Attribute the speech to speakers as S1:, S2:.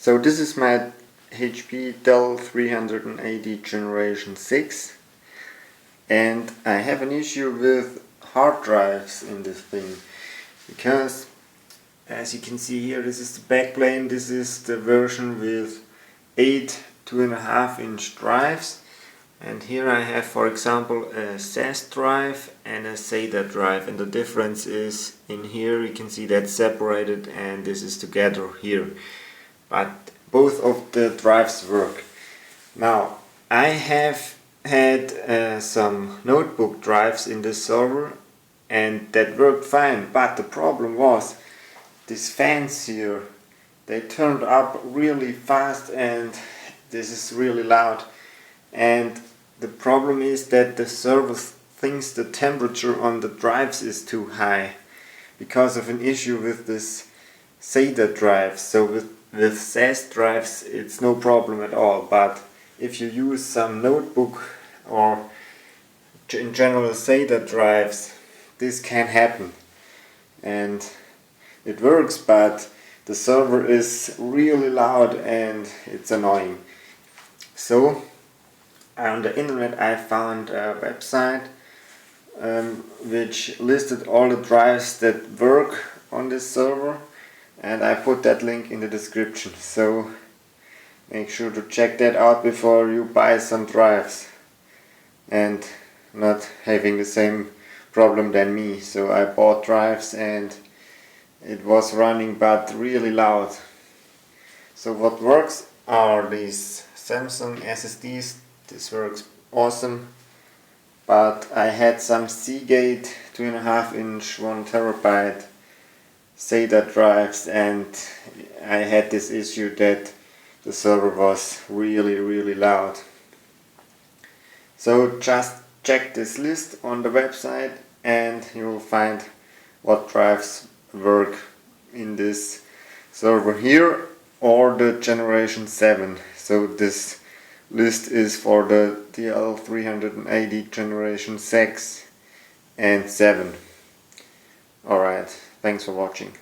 S1: So this is my HP DL380 Generation 6, and I have an issue with hard drives in this thing, because as you can see here, this is the backplane. This is the version with 8 2.5-inch drives, and here I have, for example, a SAS drive and a Sata drive, and the difference is in here you can see that's separated and this is together here, but both of the drives work. Now I have had some notebook drives in this server and that worked fine, but the problem was these fans here, they turned up really fast and this is really loud, and the problem is that the server thinks the temperature on the drives is too high because of an issue with this Sata drive. So with SAS drives it's no problem at all, but if you use some notebook or in general Sata drives, this can happen, and it works, but the server is really loud and it's annoying. So on the internet I found a website which listed all the drives that work on this server, and I put that link in the description, so make sure to check that out before you buy some drives and not having the same problem than me. So I bought drives and it was running but really loud. So what works are these Samsung SSDs. This works awesome, but I had some Seagate 2.5-inch 1 terabyte Sata drives and I had this issue that the server was really loud. So just check this list on the website and you will find what drives work in this server here or the Generation 7. So this list is for the DL380 Generation 6 and 7. Alright, thanks for watching.